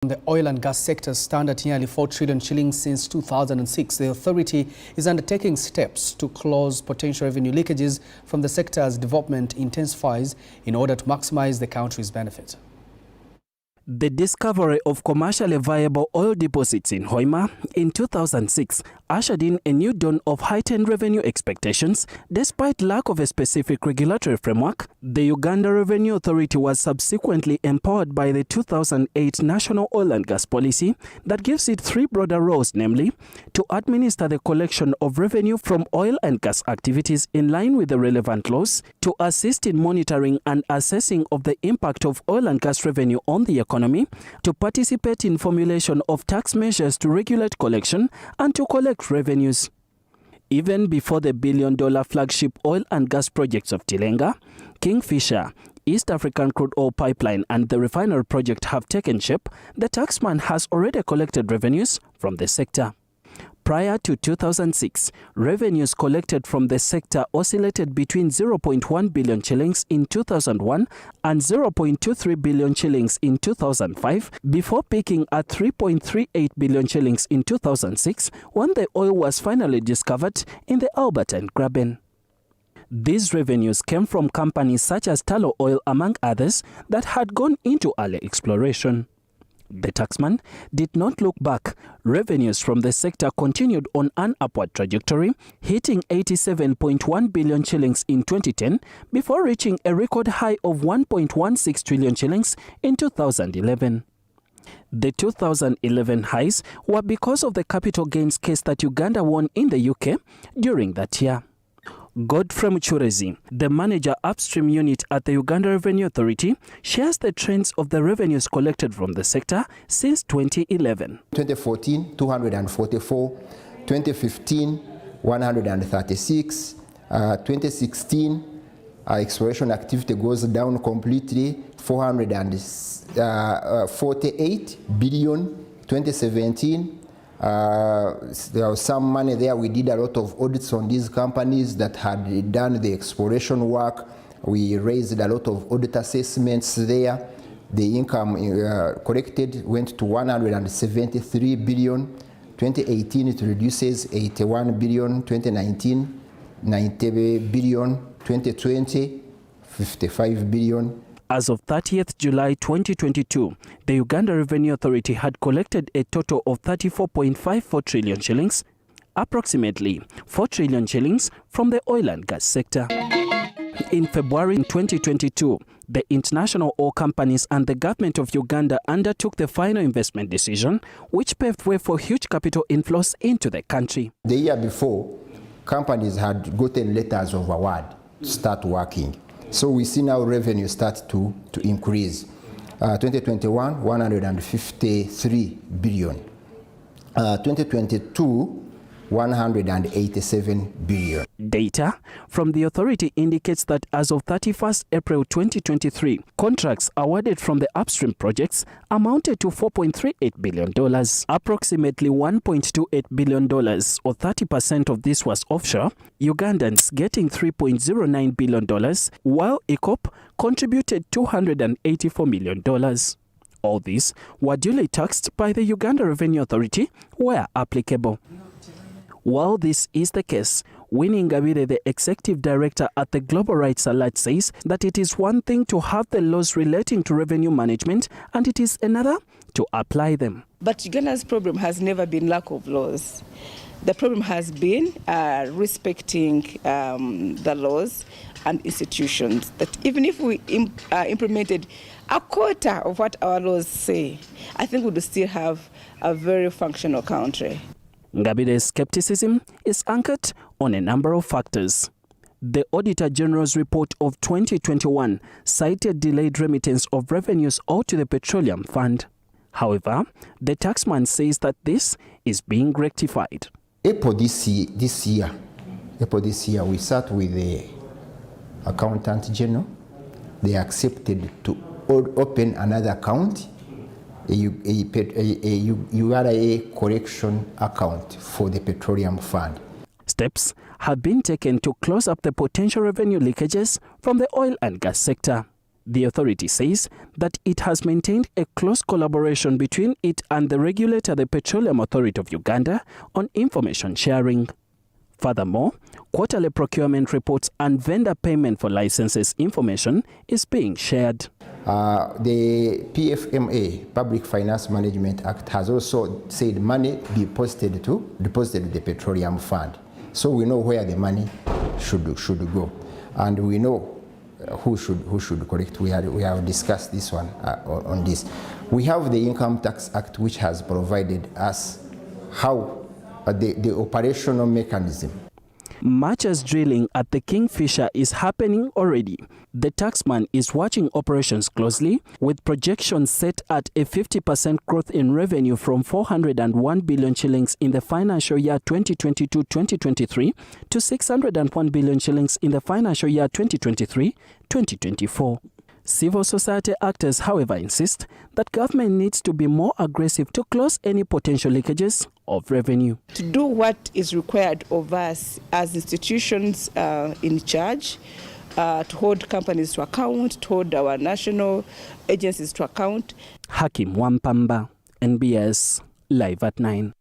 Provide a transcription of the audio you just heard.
The oil and gas sector stand at nearly 4 trillion shillings since 2006. The authority is undertaking steps to close potential revenue leakages from the sector as development intensifies in order to maximize the country's benefit. The discovery of commercially viable oil deposits in Hoima in 2006 ushered in a new dawn of heightened revenue expectations. Despite lack of a specific regulatory framework, the Uganda Revenue Authority was subsequently empowered by the 2008 National Oil and Gas Policy that gives it three broader roles, namely, to administer the collection of revenue from oil and gas activities in line with the relevant laws, to assist in monitoring and assessing of the impact of oil and gas revenue on the economy, to participate in formulation of tax measures to regulate collection, and to collect revenues. Even before the billion-dollar flagship oil and gas projects of Tilenga, Kingfisher, East African Crude Oil Pipeline and the refinery project have taken shape, the taxman has already collected revenues from the sector. Prior to 2006, revenues collected from the sector oscillated between 0.1 billion shillings in 2001 and 0.23 billion shillings in 2005, before peaking at 3.38 billion shillings in 2006 when the oil was finally discovered in the Albertine Graben. These revenues came from companies such as Tullow Oil, among others, that had gone into early exploration. The taxman did not look back. Revenues from the sector continued on an upward trajectory, hitting 87.1 billion shillings in 2010 before reaching a record high of 1.16 trillion shillings in 2011. The 2011 highs were because of the capital gains case that Uganda won in the UK during that year. Godfrey Muchurezi, the manager upstream unit at the Uganda Revenue Authority, shares the trends of the revenues collected from the sector since 2011. 2014, 244, 2015, 136, 2016, exploration activity goes down completely, 448 billion, 2017, there was some money there. We did a lot of audits on these companies that had done the exploration work. We raised a lot of audit assessments there. The income collected went to 173 billion. 2018 it reduces 81 billion. 2019 90 billion. 2020 55 billion. As of 30th July 2022, the Uganda Revenue Authority had collected a total of 34.54 trillion shillings, approximately 4 trillion shillings from the oil and gas sector. In February 2022, the international oil companies and the government of Uganda undertook the final investment decision, which paved way for huge capital inflows into the country. The year before, companies had gotten letters of award to start working. So we see now revenue start to increase. 2021, 153 billion. 2022, 187 billion. Data from the authority indicates that as of 31st April 2023, contracts awarded from the upstream projects amounted to $4.38 billion. Approximately $1.28 billion, or 30% of this was offshore, Ugandans getting $3.09 billion, while ECOP contributed $284 million. All these were duly taxed by the Uganda Revenue Authority where applicable. While this is the case, Winnie Ngabire, the executive director at the Global Rights Alert, says that it is one thing to have the laws relating to revenue management and it is another to apply them. But Uganda's problem has never been lack of laws. The problem has been respecting the laws and institutions. That even if we implemented a quarter of what our laws say, I think we would still have a very functional country. Ngabire's skepticism is anchored on a number of factors. The Auditor General's report of 2021 cited delayed remittance of revenues owed to the Petroleum Fund. However, the taxman says that this is being rectified. April this year, we sat with the Accountant General. They accepted to open another account, a collection account for the Petroleum Fund. Steps have been taken to close up the potential revenue leakages from the oil and gas sector. The authority says that it has maintained a close collaboration between it and the regulator, the Petroleum Authority of Uganda, on information sharing. Furthermore, quarterly procurement reports and vendor payment for licenses information is being shared. The PFMA, Public Finance Management Act, has also said money be deposited to the Petroleum Fund. So we know where the money should go, and we know who should collect. We have discussed this one on this. We have the Income Tax Act, which has provided us how the operational mechanism. Much as drilling at the Kingfisher is happening already, the taxman is watching operations closely, with projections set at a 50% growth in revenue from 401 billion shillings in the financial year 2022-2023 to 601 billion shillings in the financial year 2023-2024. Civil society actors, however, insist that government needs to be more aggressive to close any potential leakages of revenue. To do what is required of us as institutions in charge, to hold companies to account, to hold our national agencies to account. Hakim Wampamba, NBS, Live at 9.